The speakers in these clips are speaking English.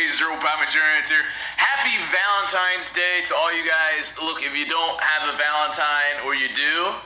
Micjuggernugets here. Happy Valentine's Day to all you guys. Look, if you don't have a Valentine, or you do,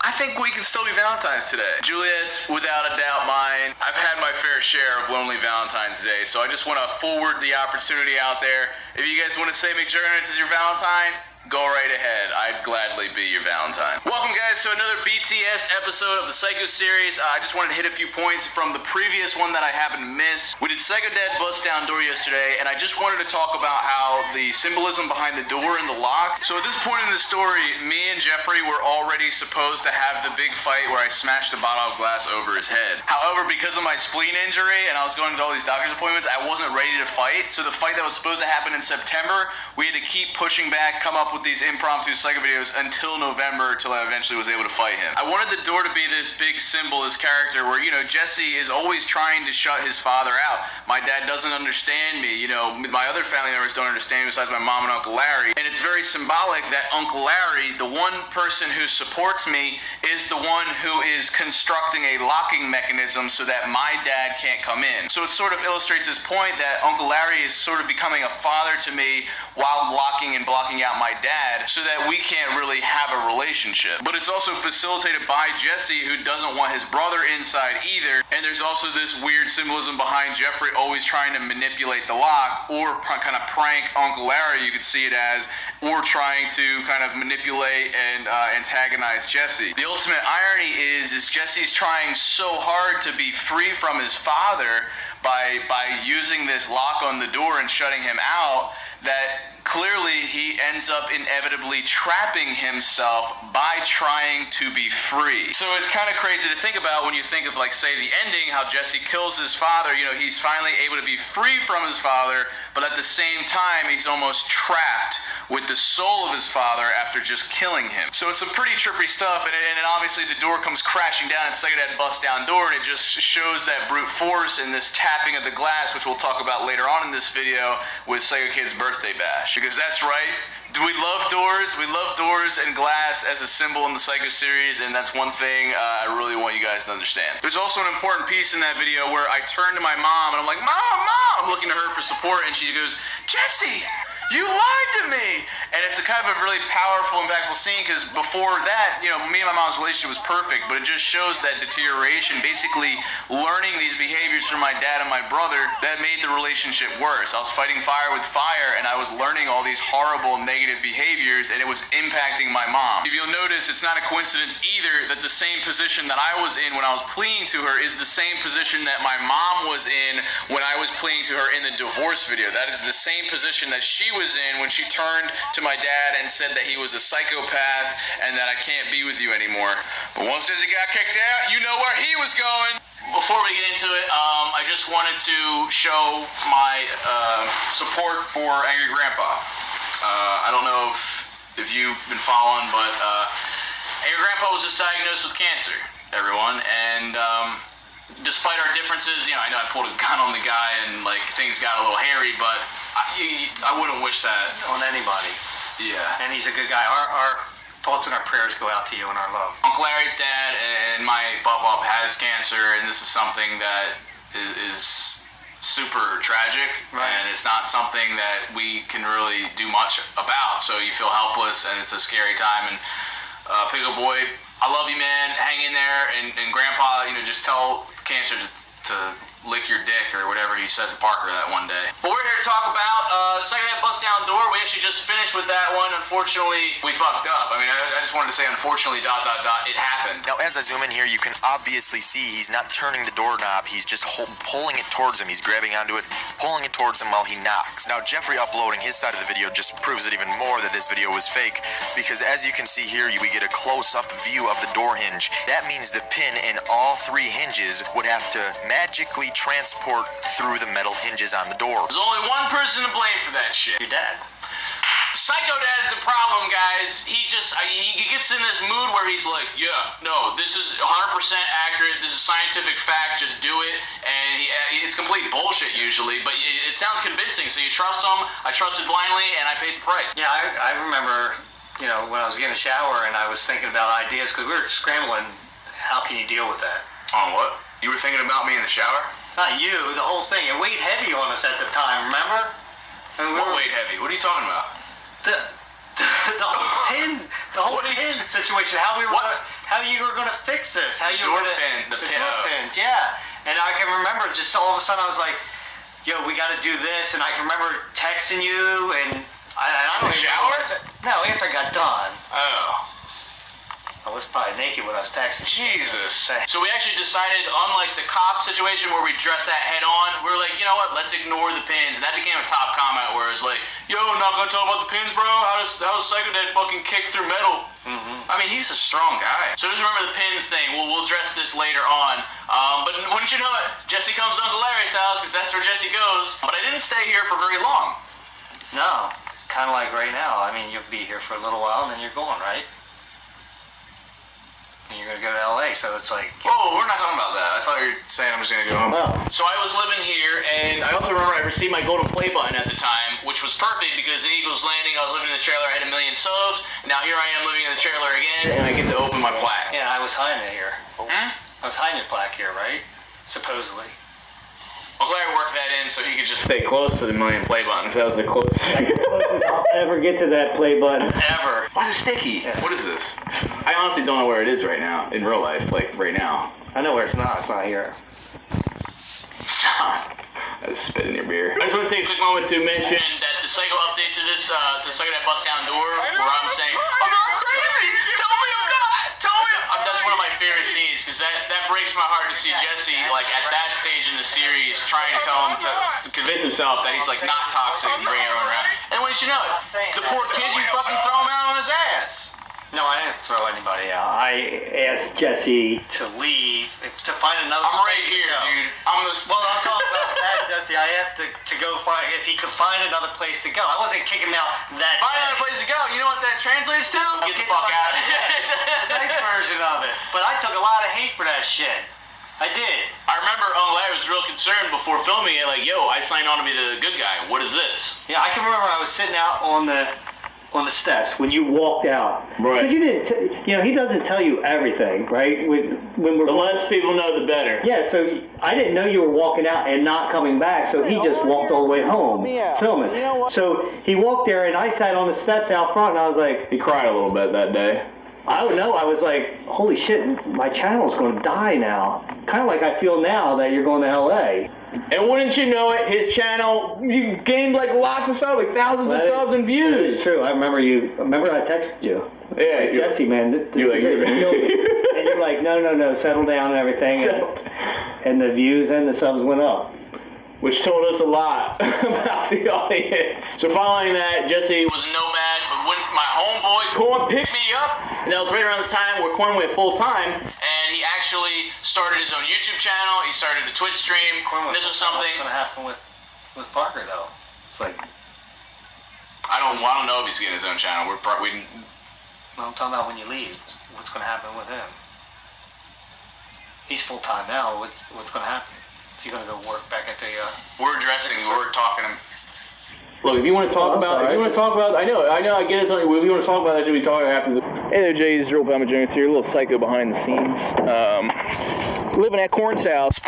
I think we can still be Valentine's today. Juliet's without a doubt mine. I've had my fair share of lonely Valentine's Day, so I just want to forward the opportunity out there. If you guys want to say Micjuggernugets is your Valentine, go right ahead. I'd gladly be your Valentine. Welcome, guys, to another BTS episode of the Psycho series. I just wanted to hit a few points from the previous one that I happened to miss. We did Psycho Dad Bust Down Door yesterday, and I just wanted to talk about how the symbolism behind the door and the lock. So at this point in the story, me and Jeffrey were already supposed to have the big fight where I smashed the bottle of glass over his head. However, because of my spleen injury and I was going to all these doctor's appointments, I wasn't ready to fight. So the fight that was supposed to happen in September, we had to keep pushing back, come up with these impromptu Psycho videos until November, till I eventually was able to fight him. I wanted the door to be this big symbol, this character where, you know, Jesse is always trying to shut his father out. My dad doesn't understand me, you know, my other family members don't understand me besides my mom and Uncle Larry. And it's very symbolic that Uncle Larry, the one person who supports me, is the one who is constructing a locking mechanism so that my dad can't come in. So it sort of illustrates his point that Uncle Larry is sort of becoming a father to me while locking and blocking out my dad, so that we can't really have a relationship. But it's also facilitated by Jesse, who doesn't want his brother inside either. And there's also this weird symbolism behind Jeffrey always trying to manipulate the lock, or kind of prank Uncle Larry, you could see it as, or trying to kind of manipulate and antagonize Jesse. The ultimate irony is Jesse's trying so hard to be free from his father by using this lock on the door and shutting him out, that clearly he ends up inevitably trapping himself by trying to be free. So it's kind of crazy to think about when you think of, like, say, the ending, how Jesse kills his father. You know, he's finally able to be free from his father, but at the same time, he's almost trapped with the soul of his father after just killing him. So it's some pretty trippy stuff, and obviously the door comes crashing down, and Psycho Dad Bust Down Door, and it just shows that brute force and this tapping of the glass, which we'll talk about later on in this video with Psycho Kid's birthday bash. Because that's right, we love doors. We love doors and glass as a symbol in the Psycho series, and that's one thing I really want you guys to understand. There's also an important piece in that video where I turn to my mom, and I'm like, Mom! I'm looking to her for support, and she goes, Jesse! You lied to me! And it's a kind of a really powerful, impactful scene, because before that, you know, me and my mom's relationship was perfect, but it just shows that deterioration, basically learning these behaviors from my dad and my brother, that made the relationship worse. I was fighting fire with fire, and I was learning all these horrible, negative behaviors, and it was impacting my mom. If you'll notice, it's not a coincidence either that the same position that I was in when I was pleading to her is the same position that my mom was in when I was pleading to her in the divorce video. That is the same position that she was in when she turned to my dad and said that he was a psychopath and that I can't be with you anymore. But once Jesse got kicked out, you know where he was going. Before we get into it, I just wanted to show my support for Angry Grandpa. I don't know if you've been following, but Angry Grandpa was just diagnosed with cancer, everyone, and despite our differences, you know, I pulled a gun on the guy and, like, things got a little hairy, but I wouldn't wish that on anybody. Yeah. And he's a good guy. Our thoughts and our prayers go out to you and our love. Uncle Larry's dad and my pop-up has cancer, and this is something that is super tragic, right. And it's not something that we can really do much about, so you feel helpless, and it's a scary time. And Pickle Boy, I love you, man. Hang in there, and Grandpa, you know, just tell cancer to lick your dick or whatever he said to Parker that one day. But we're here to talk about Psycho Dad Bust Down Door. We actually just finished with that one. Unfortunately, we fucked up. I mean, I just wanted to say, unfortunately, ... it happened. Now, as I zoom in here, you can obviously see he's not turning the doorknob. He's just pulling it towards him. He's grabbing onto it, pulling it towards him while he knocks. Now, Jeffrey uploading his side of the video just proves it even more that this video was fake, because as you can see here, we get a close-up view of the door hinge. That means the pin in all three hinges would have to magically transport through the metal hinges on the door. There's only one person to blame for that shit. Your dad. Psycho Dad's the problem, guys. He gets in this mood where he's like, yeah, no, this is 100% accurate, this is scientific fact, just do it, and it's complete bullshit usually, but it sounds convincing, so you trust him. I trusted blindly, and I paid the price. Yeah, I remember, you know, when I was getting a shower and I was thinking about ideas, because we were scrambling, how can you deal with that? On what? You were thinking about me in the shower? Not you, the whole thing. It weighed heavy on us at the time, remember? And What weight heavy? What are you talking about? The whole pin situation. How you were gonna fix this? How you were gonna the door pins? Yeah. And I can remember just all of a sudden I was like, "Yo, we got to do this." And I can remember texting you, and I don't In the shower? No, after I got done. Oh. I was probably naked when I was texting. Jesus. So we actually decided, unlike the cop situation where we dressed that head on, we were like, you know what, let's ignore the pins. And that became a top comment where it's like, yo, not gonna talk about the pins, bro? How does Psycho Dad fucking kick through metal? Mm-hmm. I mean, he's a strong guy. So just remember the pins thing. We'll address this later on. But wouldn't you know it, Jesse comes to Uncle Larry's house because that's where Jesse goes. But I didn't stay here for very long. No, kind of like right now. I mean, you'll be here for a little while and then you're going, right? And you're going to go to LA, so it's like... Oh, we're not talking about that. I thought you were saying I'm just going to go home. Oh. So I was living here, and I also remember I received my golden play button at the time, which was perfect because at Eagles Landing, I was living in the trailer, I had 1 million subs. Now here I am living in the trailer again, and I get to open my plaque. Yeah, I was hiding it here. Hmm? I was hiding your plaque here, right? Supposedly. I'm glad I worked that in so he could just stay close to the 1 million play button, because that was the closest. That's the closest I'll ever get to that play button. Ever. Why is it sticky? Yeah. What is this? I honestly don't know where it is right now, in real life, like right now. I know where it's not. It's not here. It's not. I just spit in your beer. I just want to take a quick moment to mention that the Psycho update to this, to Psycho That Bust Down Door, where I'm saying, I'm not crazy! Tell me I'm not! Tell me I'm... That's one of my favorite scenes, because that breaks my heart to see Jesse, like, at that stage in the series, trying to tell him to convince himself that he's, like, not toxic and bring everyone around. And when you know it, the poor kid, you fucking throw him out on his ass. No, I didn't throw anybody out. I asked Jesse to leave, to find another I'm place right here, to go. dude. I'm talking about that, Jesse. I asked to go find, if he could find another place to go. I wasn't kicking him out that Find another place to go. You know what that translates to? Get the fuck out of here. Nice version of it. But I took a lot of hate for that shit. I did. I remember Uncle Larry was real concerned before filming it, like, yo, I signed on to be the good guy. What is this? Yeah, I can remember I was sitting out on the steps when you walked out. Right. Because you didn't, he doesn't tell you everything, right? When we're The less people know, the better. Yeah, so I didn't know you were walking out and not coming back, so he just walked all the way home filming. You know what? So he walked there, and I sat on the steps out front, and I was like, He cried a little bit that day. I don't know. I was like, holy shit, my channel's going to die now. Kind of like I feel now that you're going to LA. And wouldn't you know it, his channel, you gained like lots of subs, like thousands of subs and views. It's true. I remember I texted you. Yeah, like, Jesse, man, this you're is like, it. And you're like, no, settle down and everything. And the views and the subs went up. Which told us a lot about the audience. So following that, Jesse was a nomad, but when my homeboy Corn picked me up, and that was right around the time where Corn went full time, and he actually started his own YouTube channel. He started a Twitch stream. This was something. What's going to happen with Parker though? It's like I don't know if he's getting his own channel. No, I'm talking about when you leave. What's going to happen with him? He's full time now. What's going to happen? Is he going to go work back at the? We're addressing. We're talking. look, if you want to talk about, I know, I get it. If you want to talk about that, should we talk after the... Hey there, Jay, this is Real Micjuggernugets here, a little psycho behind the scenes. Living at Corn's house.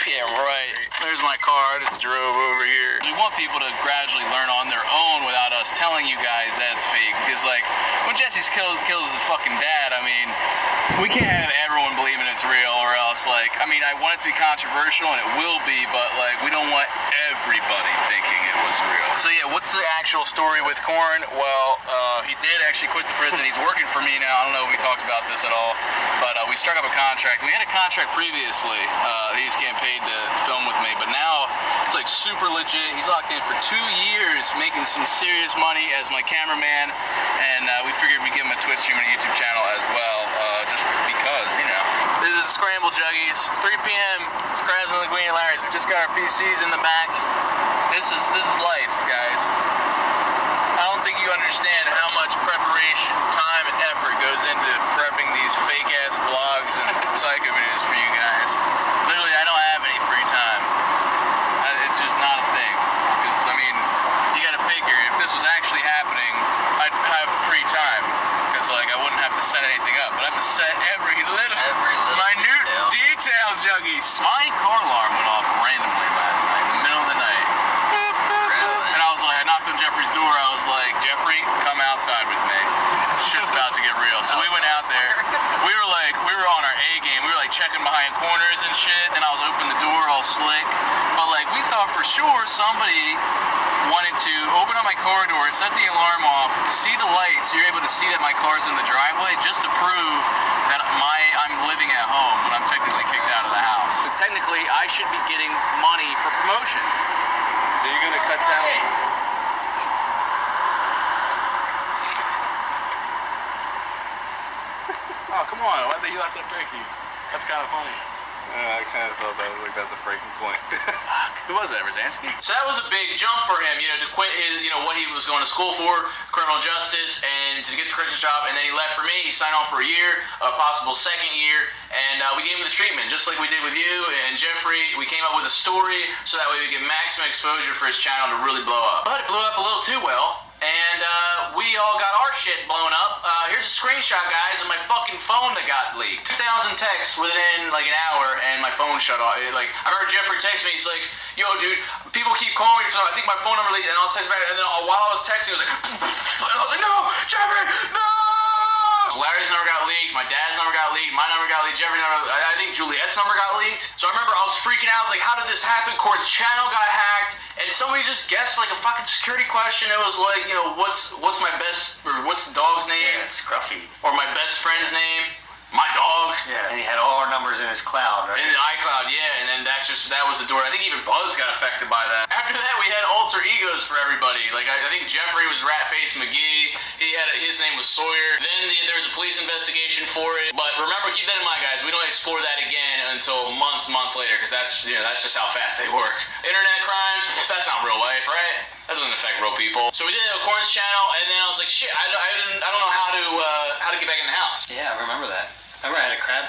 Yeah, right. There's my car. I just drove over here. We want people to gradually learn on their own without us telling you guys that it's fake. Because, like, when Jesse kills his fucking dad, I mean, we can't have everyone believing it's real, or else, like, I mean, I want it to be controversial, and it will be, but, like, we don't want everybody thinking it was real. So, yeah, what's the actual story with Corn? Well, he did actually quit the prison. He's working for me now. I don't know if we talked about this at all, but we struck up a contract. We had a contract previously. He was getting paid to film with me, but now it's like super legit. He's locked in for 2 years, making some serious money as my cameraman, and we figured we'd give him a Twitch stream and a YouTube channel as well, just because, you know. This is Scramble Juggies, 3 p.m. Scrabs and Linguini Larry's. We just got our PCs in the back. This is life, guys. I don't think you understand how much preparation, time, and effort goes into prepping these fake-ass vlogs and psycho videos for you guys. Literally, I don't have any free time. It's just not a thing. Because, I mean, you gotta figure, if this was actually happening, I'd have free time. Because, like, I wouldn't have to set anything up. But I have to set every little minute Detail juggies. My car alarm went off randomly last night, in the middle of the night. Really? And I was like, I knocked on Jeffrey's door. I was like, Jeffrey, come outside with me. Shit's about to get real. So we went out there. We were on our A game. We were like checking behind corners and shit. And I was opening the door all slick. But like we thought for sure somebody wanted to open up my car door and set the alarm off to see the lights. You're able to see that my car's in the driveway just to prove that I'm living at home when I'm technically kicked out of the house. So technically I should be getting money for promotion. So you're gonna cut down. Oh, come on. Why did you let that break you? That's kind of funny. I kind of thought that was like that's a breaking point. Who was that, Rosansky? So that was a big jump for him, to quit his, what he was going to school for, criminal justice, and to get the Christian job, and then he left for me. He signed on for a year, a possible second year, and we gave him the treatment, just like we did with you and Jeffrey. We came up with a story so that way we get maximum exposure for his channel to really blow up. But it blew up a little too well. And we all got our shit blown up. Here's a screenshot, guys, of my fucking phone that got leaked. 2,000 texts within like an hour, and my phone shut off. Like I remember Jeffrey texted me. He's like, "Yo, dude, people keep calling me. So I think my phone number leaked." And I was texting back, and then while I was texting, he was like, and I was like, "No, Jeffrey, no!" Larry's number got leaked. My dad's number got leaked. My number got leaked. Jeffrey's number. I think Juliet's number got leaked. So I remember I was freaking out. I was like, "How did this happen?" Court's channel got hacked. And somebody just guessed like a fucking security question. It was like, what's my best, or what's the dog's name? Yeah, Scruffy. Or my best friend's name? My dog. Yeah, and he had all our numbers in his cloud, right? In the iCloud, yeah, and then that was the door. I think even Buzz got affected by that. After that, we had alter egos for everybody. Like, I think Jeffrey was Ratface McGee. His name was Sawyer. Then there was a police investigation for it. But remember, keep that in mind, guys. We don't explore that again until months later, because that's just how fast they work. Internet crimes, that's not real life, right? That doesn't affect real people. So we did the Corn's channel, and then I was like, shit, I don't know how to get back in the house. Yeah, I remember that. Remember I had a crab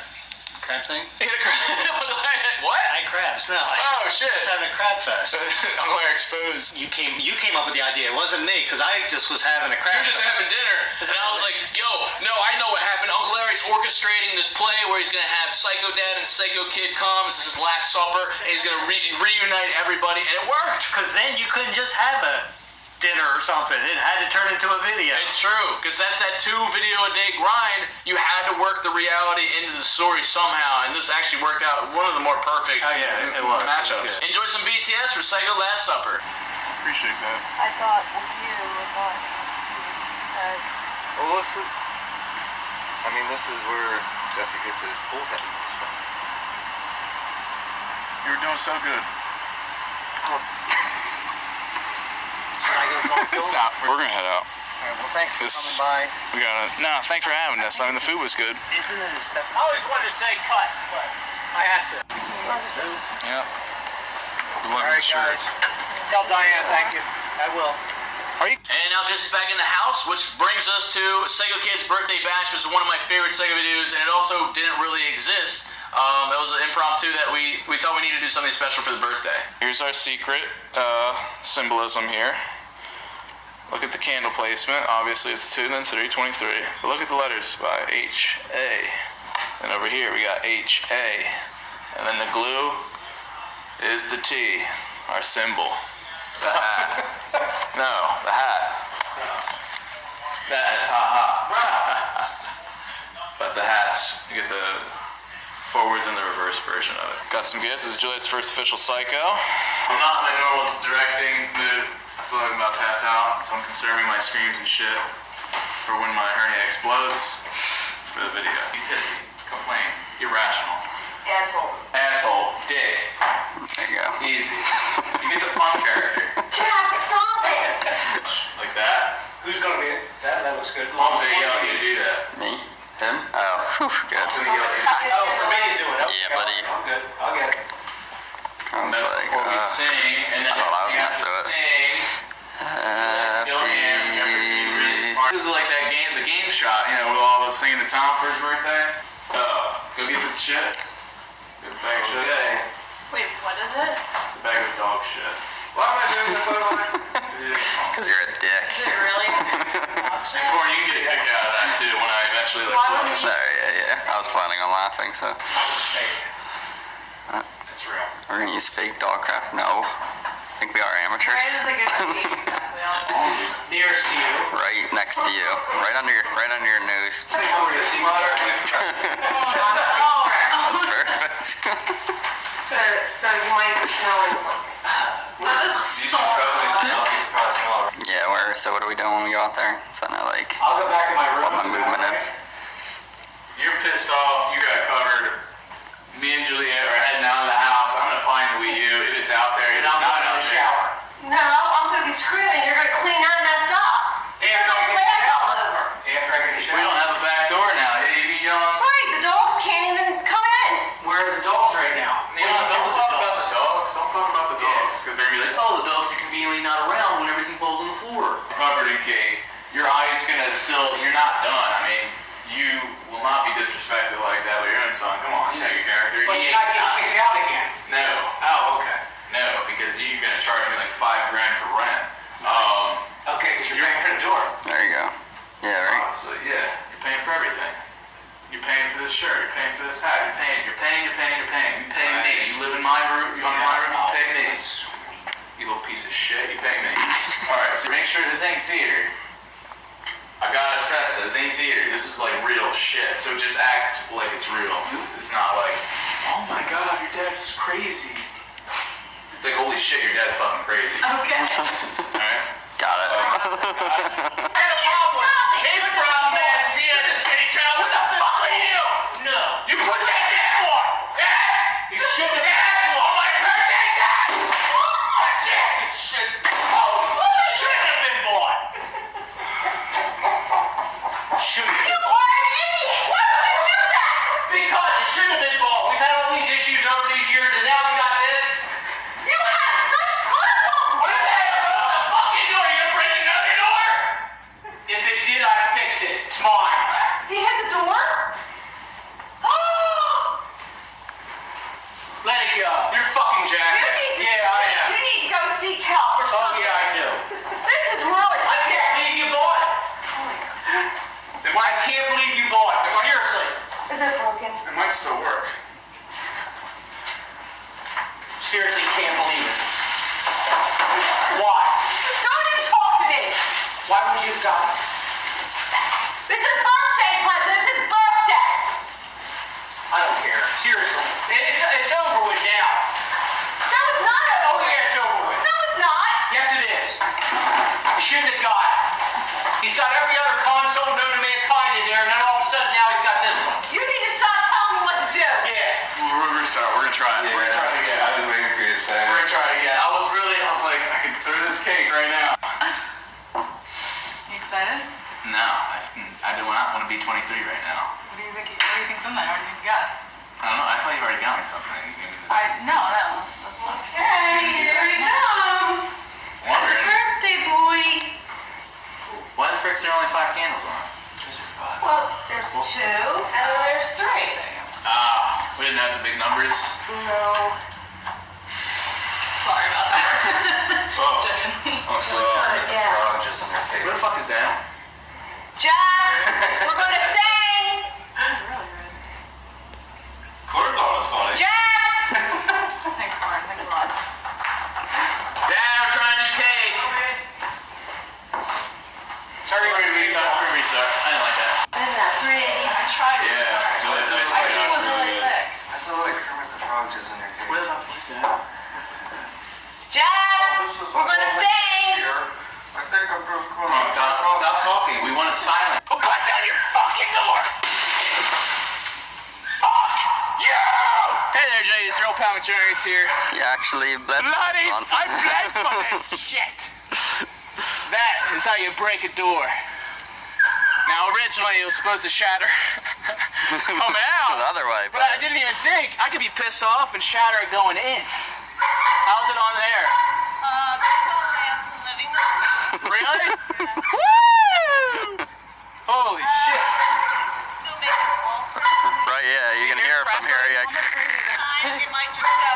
thing? You had a crab? What? I had crabs. No. Oh shit! I was having a crab fest. I'm gonna expose. You came up with the idea. It wasn't me, because I just was having a crab. You were just fest. having dinner, and I was like, "Yo, no, I know what happened. Uncle Larry's orchestrating this play where he's gonna have Psycho Dad and Psycho Kid come. This is his last supper, and he's gonna reunite everybody, and it worked. Because then you couldn't just have a dinner or something. It had to turn into a video. It's true, because that's that 2 video a day grind. You had to work the reality into the story somehow, and this actually worked out one of the more perfect it was matchups. Enjoy some BTS for Psycho Last Supper. Appreciate that. I thought with you, Well, this is where Jesse gets his bullheadedness from. You were doing so good. Stop. We're gonna head out. Alright, well, thanks for coming by. Thanks for having us. I mean, the food was good. Isn't it a step? I always wanted to say cut, but I have to. Yeah. Alright, guys. Tell Diane thank you. I will. And now Jesse's back in the house, which brings us to Psycho Kid's Birthday Bash, which was one of my favorite Psycho videos, and it also didn't really exist. That was an impromptu that we thought we needed to do something special for the birthday. Here's our secret symbolism here. Look at the candle placement. Obviously it's 2, then 3, 23. But look at the letters by H-A. And over here we got H-A. And then the glue is the T, our symbol. The hat. No, the hat. That's ha-ha. But the hat, you get the forwards and the reverse version of it. Got some gifts. This is Juliet's first official Psycho. I'm not in my normal directing mood. I feel like I'm about to pass out, so I'm conserving my screams and shit for when my hernia explodes for the video. Be pissy, complain, irrational. Asshole, dick. There you go. Easy. You get the fun character. Jeff, stop it! Like that. Who's gonna be it? That looks good. Mom's gonna yell at you to do that. Me? Him? Oh, whew, good. Mom's gonna yell at you. Oh, for me to do it. Okay. Yeah, buddy. I'm good. I'll get it. I was That's like, before we sing, and then I thought I was gonna do it. sing. This is like that game, the game shot, where all of us singing the Tom for his birthday. Oh, go get the shit. Get the bag of shit. Yeah. Wait, what is it? It's a bag of dog shit. Why am I doing this? because you're a dick. Is it really? And Corey, you can get a kick out of that too when I eventually Why would you? No, yeah. I was planning on laughing. laughing, so. It's real. We're gonna use fake dog crap? No. I think we are amateurs. Right, it's like a exactly all Nearest to you. Right next to you. Right under your nose. That's perfect. So you might be smelling something. Yeah, so what are we doing when we go out there? So I know, like, I'll go back in my room. what my movement is. You're pissed off. You got covered. Me and Juliet are heading out of the house. I'm gonna find the Wii U if it's out there. If And it's I'm not going out to the there. shower. No, I'm gonna be screaming. You're gonna clean that mess up. After I get the shower. After I get the We shower. don't have a back door now. You be yelling. Right, the dogs can't even come in. Where are the dogs right now? Don't talk about the dogs. Don't talk about the dogs. Because they're gonna be like, oh, the dogs are conveniently not around when everything falls on the floor. Covered in cake. Your eye's gonna still. You're not done. I mean, you will not be disrespected like that with your own son. Come on, you know your character. But He you're not ain't getting done. kicked out again. No. Oh, okay. No, because you're gonna charge me like $5 grand for rent. Okay, because you're paying for the door. There you go. Yeah, right? Honestly, yeah, you're paying for everything. You're paying for this shirt. You're paying for this hat. You're paying. You pay me. You live in my room. You under my roof. You pay me. You little piece of shit. You pay me. All right. So make sure this ain't theater. I gotta stress this ain't theater. This is like real shit. So just act like it's real. It's not like, oh my god, your dad's crazy. It's like, holy shit, your dad's fucking crazy. Okay. Alright? Got it. His problem is he has a shitty child. What the fuck are you? No. You put that there for? Yeah? You should have dad on my birthday, dad! Oh shit! Should have been bought. Should have You been are an idiot. Why would you do that? Because it shouldn't have been bought. We've had all these issues over these years, and now we got this. You have such problems. What the heck? Open the fucking door. You gonna break another door? If it did, I'd fix it. It's mine. He hit the door. Oh! Let it go. You're fucking You jackass. need to, Yeah, I am. You need to go seek help or Oh, something. yeah, I do. This is really I can't sick. believe you bought it. I can't believe you bought it. Seriously. Is it broken? It might still work. Seriously, can't believe it. Why? Don't even talk to me. Why would you have gotten it? It's a birthday present. It's his birthday. I don't care. Seriously. It's over with now. No, it's not Oh, over. yeah, it's over with. No, it's not. Yes, it is. You shouldn't have got it. He's got every other console known to mankind in there, and then all of a sudden now he's got this one. You need to stop telling me what to do. Yeah. We're gonna start. We're gonna try it. We're gonna try it again. I was waiting for you to say We're it. gonna try it again. I was like, I could throw this cake right now. You excited? No, I do not want to be 23 right now. What do you think? What do you think's in there? What do you think you got? I don't know. I thought you already got me something. You gave me this. No, that's not. Okay, here we go. It's wondering. Birthday boy. Why the frick's there only 5 candles on? Well, there's 2 and then there's 3. We didn't have the big numbers. No. Sorry about that. Oh. Genuinely. Oh, so, The Yeah. frog just in your face. where the fuck is that? Jack, we're gonna sing. Court thought it was funny. Jack. Thanks, Warren. Thanks a lot. Dad, I'm trying to do cake. Sorry, Restart. I didn't like that. And that's Randy. I tried. Yeah. Julius, I see it was really thick. I saw like Kermit the Frog just in your face. Where the fuck is that? Jack, we're gonna sing. I think I'm proof cool. Come on, stop talking. We want it silent. Oh, cut down your fucking door! Fuck you! Hey there, Jay. It's your old pal Micjuggernugets here. You actually bled for Bloody, this one. I bled for this shit. That is how you break a door. Now, originally it was supposed to shatter coming out. The other way, But I didn't even think I could be pissed off and shatter it going in. How's it on there? That's all the way out to the living room. Really? Woo! Holy shit. Still making a wall. Right, yeah, you can hear it from here. Yeah. You might just go.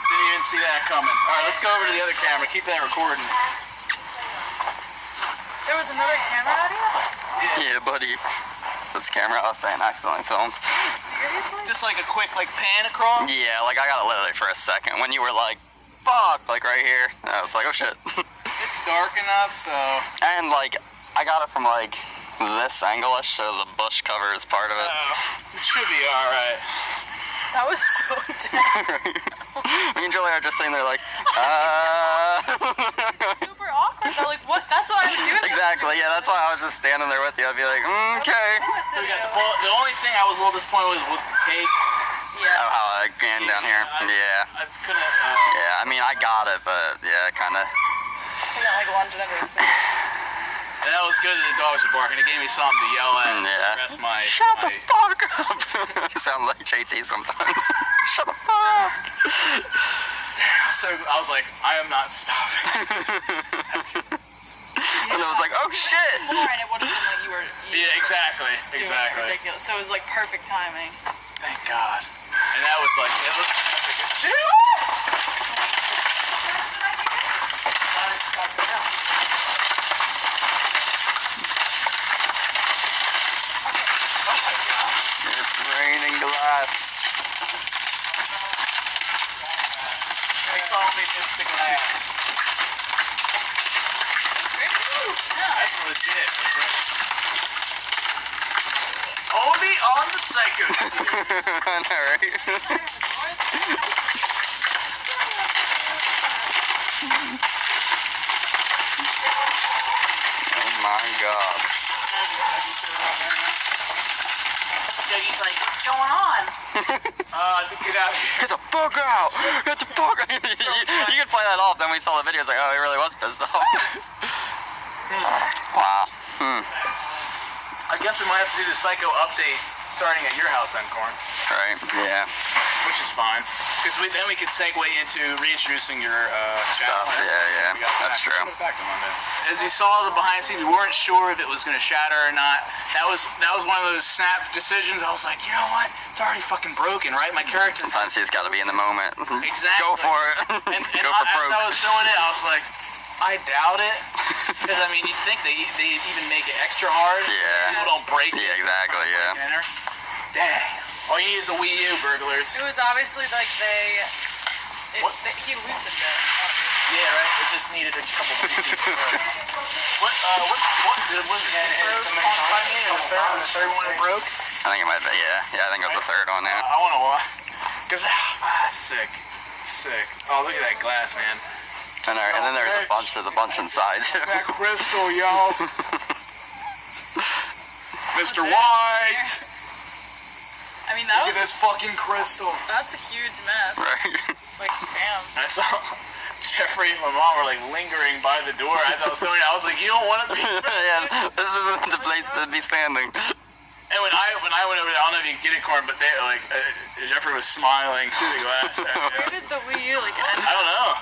Didn't even see that coming. All right, let's go over to the other camera. Keep that recording. There was another camera idea? Yeah, buddy. This camera I was saying accidentally filmed. Seriously? Just like a quick like pan across. Yeah, like I got it literally for a second. When you were like, fuck, like right here. I was like, oh shit. It's dark enough, so. And like, I got it from like this angle-ish, so the bush covers part of it. It should be alright. That was so intense. Me and Julie are just sitting there like, Super awkward though. Like, what? That's what I was doing. Exactly, yeah, that's why I was just standing there with you. I'd be like, okay. The only thing I was a little disappointed with the cake. Yeah. Oh, how I ran down here. Yeah. I couldn't. Yeah, I mean, I got it, but yeah, kind of. He got like lunged under his face. And that was good that the dogs were barking. It gave me something to yell at. Yeah. Rest my. Shut the fuck up! You sound like JT sometimes. Shut the fuck up! So I was like, I am not stopping. And I was like, oh shit! More and it would have been like you were. Yeah, exactly. Doing Exactly. ridiculous. So it was like perfect timing. Thank God. And that was like, it was It's raining glass. They call me Mr. Glass. That's legit. Only on the Psycho. I know, right? Oh my god. He's like, what's going on? Get out of here. Get the fuck out! Get the fuck out! You can play that off, then we saw the videos like, oh, he really was pissed off. Wow. I guess we might have to do the Psycho update starting at your house then, Corn. Right, yeah. Which is fine. Because then we could segue into reintroducing your Stuff, yeah, that's true. As you saw the behind the scenes, we weren't sure if it was going to shatter or not. That was one of those snap decisions. I was like, you know what? It's already fucking broken, right? My character. Sometimes he's got to be in the moment. Exactly. Go for it. And Go for as broke. I was doing it, I was like, I doubt it. Because, I mean, you'd think they even make it extra hard. Yeah. People don't break it. Yeah, exactly, yeah. Enter. Dang. All you need is a Wii U, burglars. It was obviously like What? he loosened it. Yeah, right? It just needed a couple of weeks. What was it? Was the third one that broke? I think it might be, yeah. Yeah, I think it was the third one, yeah. I want to watch. Because, that's sick. Sick. Oh, look at that glass, man. And then there's a bunch inside, too. That crystal, y'all. Mr. White! I mean, that Look was at this fucking crystal. that's a huge mess. Right. Like, damn. I saw Jeffrey and my mom were like lingering by the door as I was doing it. I was like, you don't want to be. Yeah, this isn't the place to be standing. And when I went over there, I don't know if you can get it, Corn, but they like Jeffrey was smiling through the glass. Where did the Wii U like end? I don't know.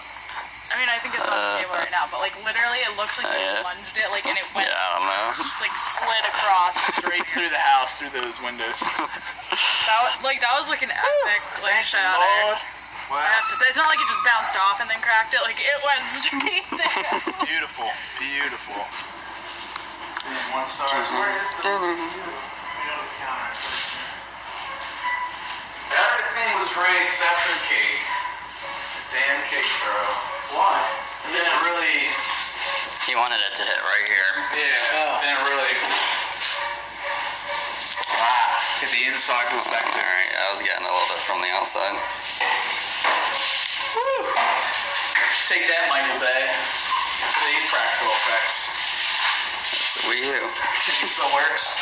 I mean, I think it's on the table right now, but like literally, it looks like he lunged it, like, and it went Yeah, I don't know. like slid across. Straight through the house, through those windows. That was like an epic like shatter. Lord. I Wow. have to say, it's not like it just bounced off and then cracked it. Like it went straight there. Beautiful. Beautiful. 1 star. Where is the Everything was great except for the cake. The damn cake throw. Why? It didn't really. He wanted it to hit right here. Yeah. Didn't really. Wow. Get the inside perspective. Alright, I was getting a little bit from the outside. Woo. Take that, Michael Bay. These practical effects. It's a Wii U. It still works.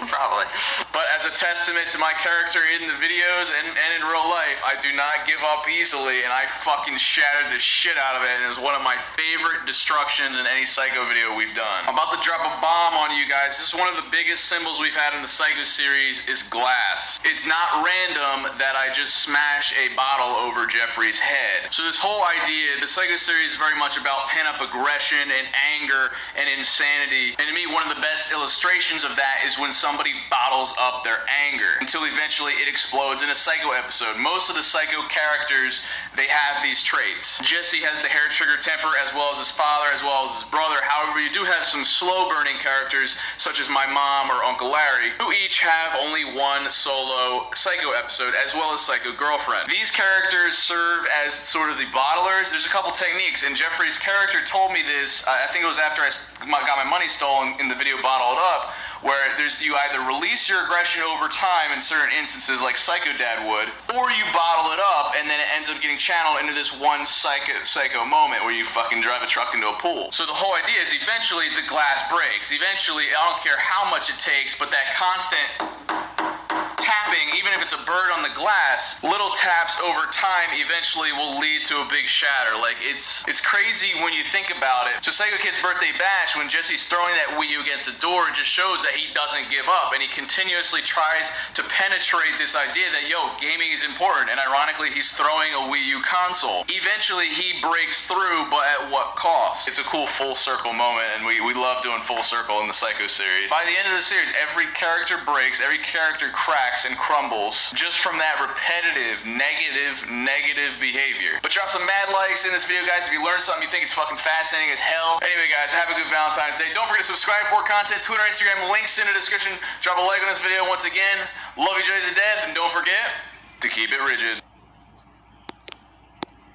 Probably. But as a testament to my character in the videos and in real life, I do not give up easily, and I fucking shattered the shit out of it, and it was one of my favorite destructions in any Psycho video we've done. I'm about to drop a bomb on you guys. This is one of the biggest symbols we've had in the Psycho series is glass. It's not random that I just smash a bottle over Jeffrey's head. So this whole idea, the Psycho series is very much about pent-up aggression and anger and insanity Jesse. And to me, one of the best illustrations of that is when somebody bottles up their anger until eventually it explodes in a Psycho episode. Most of the Psycho characters, they have these traits. Jesse has the hair trigger temper, as well as his father, as well as his brother. However, you do have some slow burning characters, such as my mom or Uncle Larry, who each have only one solo Psycho episode, as well as Psycho girlfriend. These characters serve as sort of the bottlers. There's a couple techniques, and Jeffrey's character told me this, I think it was after I got my money stolen in the video Bottled Up, where you either release your aggression over time in certain instances, like Psycho Dad would, or you bottle it up, and then it ends up getting channeled into this one psycho moment where you fucking drive a truck into a pool. So the whole idea is eventually the glass breaks. Eventually, I don't care how much it takes, but that constant tapping, even if it's a bird on the glass, little taps over time eventually will lead to a big shatter. Like, it's crazy when you think about it. So Psycho Kid's birthday bash, when Jesse's throwing that Wii U against the door, it just shows that he doesn't give up, and he continuously tries to penetrate this idea that, yo, gaming is important, and ironically, he's throwing a Wii U console. Eventually, he breaks through, but at what cost? It's a cool full circle moment, and we love doing full circle in the Psycho series. By the end of the series, every character breaks, every character cracks and crumbles just from that repetitive, negative behavior. But drop some mad likes in this video, guys, if you learned something you think it's fucking fascinating as hell. Anyway, guys, have a good Valentine's Day. Don't forget to subscribe for more content. Twitter, Instagram, links in the description. Drop a like on this video once again. Love you, Joys to death, and don't forget to keep it rigid.